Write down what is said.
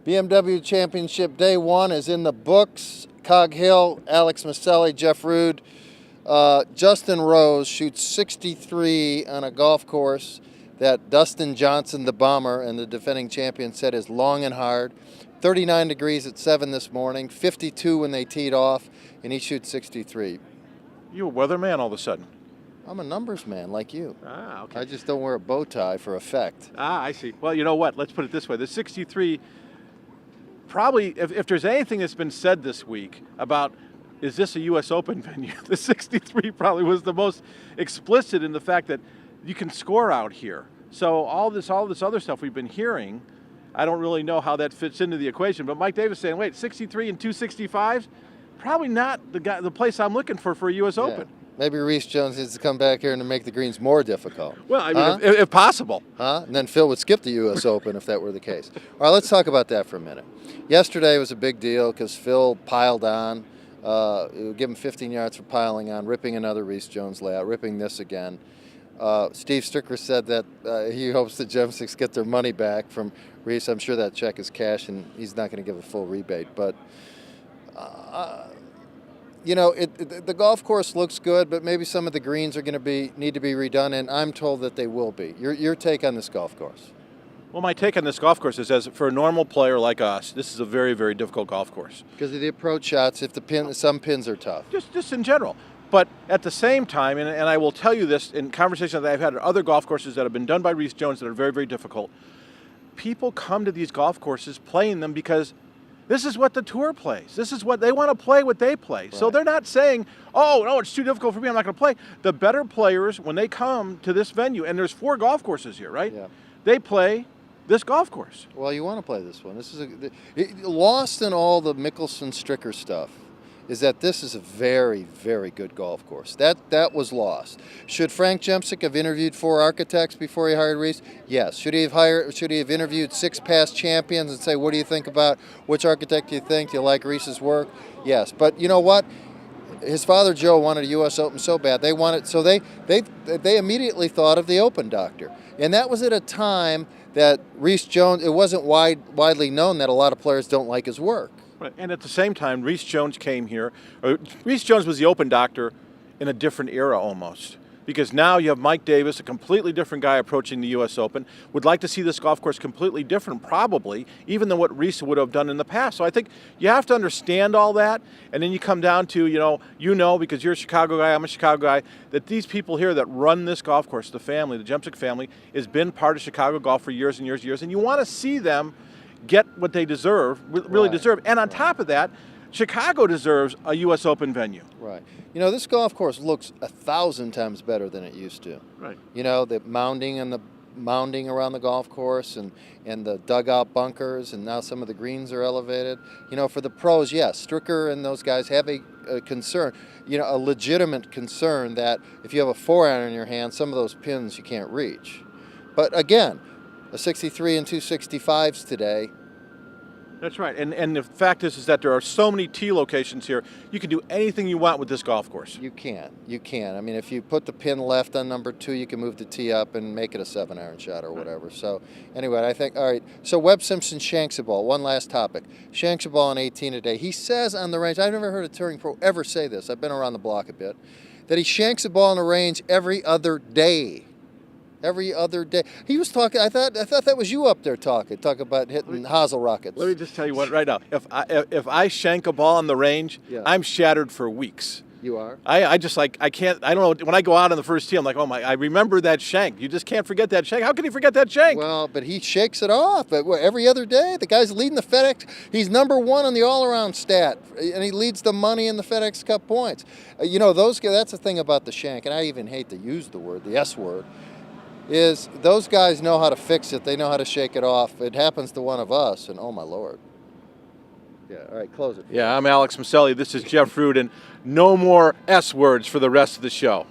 BMW Championship Day 1 is in the books. Cog Hill, Alex Miceli, Jeff Rude. Justin Rose shoots 63 on a golf course that Dustin Johnson, the bomber and the defending champion, said is long and hard. 39 degrees at 7 this morning, 52 when they teed off, and he shoots 63. You a weatherman all of a sudden? I'm a numbers man like you. Ah, okay. I just don't wear a bow tie for effect. Ah, I see. Well, you know what? Let's put it this way. The 63, probably, if there's anything that's been said this week about is this a U.S. Open venue, the 63 probably was the most explicit in the fact that you can score out here. So all this other stuff we've been hearing, I don't really know how that fits into the equation. But Mike Davis saying, wait, 63 and 265s? Probably not the place I'm looking for a U.S. Open. Maybe Reese Jones needs to come back here and to make the greens more difficult. Well, I mean, if possible. And then Phil would skip the U.S. Open if that were the case. All right, let's talk about that for a minute. Yesterday was a big deal because Phil piled on. Give him 15 yards for piling on, ripping another Reese Jones layout, ripping this again. Steve Stricker said that he hopes the Gem6 get their money back from Reese. I'm sure that check is cash and he's not going to give a full rebate. But, you know, the golf course looks good, but maybe some of the greens are going to need to be redone, and I'm told that they will be. Your take on this golf course? Well, my take on this golf course is, as for a normal player like us, this is a very, very difficult golf course. Because of the approach shots, some pins are tough. Just in general. But at the same time, and I will tell you this in conversations that I've had at other golf courses that have been done by Reese Jones that are very, very difficult, people come to these golf courses playing them because this is what the tour plays. This is what they want to play, what they play. Right. So they're not saying, oh, no, it's too difficult for me, I'm not going to play. The better players, when they come to this venue, and there's 4 golf courses here, right? Yeah. They play this golf course. Well, you want to play this one. This is lost in all the Mickelson Stricker stuff is that this is a very, very good golf course. That was lost. Should Frank Jemsik have interviewed 4 architects before he hired Reese? Yes. Should he have interviewed 6 past champions and say, what do you think about which architect do you think? Do you like Reese's work? Yes. But you know what? His father Joe wanted a U.S. Open so bad so they immediately thought of the Open Doctor, and that was at a time that Reese Jones. It wasn't widely known that a lot of players don't like his work. Right. And at the same time, Reese Jones came here. Reese Jones was the Open Doctor in a different era almost. Because now you have Mike Davis, a completely different guy approaching the U.S. Open. Would like to see this golf course completely different, probably, even than what Reese would have done in the past. So I think you have to understand all that. And then you come down to, you know, because you're a Chicago guy, I'm a Chicago guy, that these people here that run this golf course, the family, the Jemsik family, has been part of Chicago golf for years and years and years. And you want to see them get what they deserve, really deserve. And on top of that, Chicago deserves a U.S. Open venue. Right. You know, this golf course looks 1,000 times better than it used to. Right. You know, the mounding around the golf course and the dugout bunkers, and now some of the greens are elevated. You know, for the pros, yes, Stricker and those guys have a concern, a legitimate concern that if you have a 4-iron in your hand, some of those pins you can't reach. But again, a 63 and 265s today. That's right. And the fact is that there are so many tee locations here, you can do anything you want with this golf course. You can. I mean, if you put the pin left on number 2, you can move the tee up and make it a 7-iron shot or whatever. So anyway, I think, all right. So Webb Simpson shanks a ball. One last topic. Shanks a ball on 18 today. He says on the range, I've never heard a touring pro ever say this. I've been around the block a bit, that he shanks a ball on the range every other day. Every other day. He was talking. I thought that was you up there talking about hitting hosel rockets. Let me just tell you what right now. If I shank a ball on the range, I'm shattered for weeks. You are? I just I can't. I don't know. When I go out on the first tee, I'm like, oh my! I remember that shank. You just can't forget that shank. How can you forget that shank? Well, but he shakes it off. But every other day, the guy's leading the FedEx. He's number 1 on the all-around stat, and he leads the money in the FedEx Cup points. Those guys. That's the thing about the shank, and I even hate to use the S word. Is those guys know how to fix it. They know how to shake it off. It happens to one of us, and oh, my Lord. Yeah, all right, close it. Yeah, I'm Alex Miceli. This is Jeff Rude, and no more S words for the rest of the show.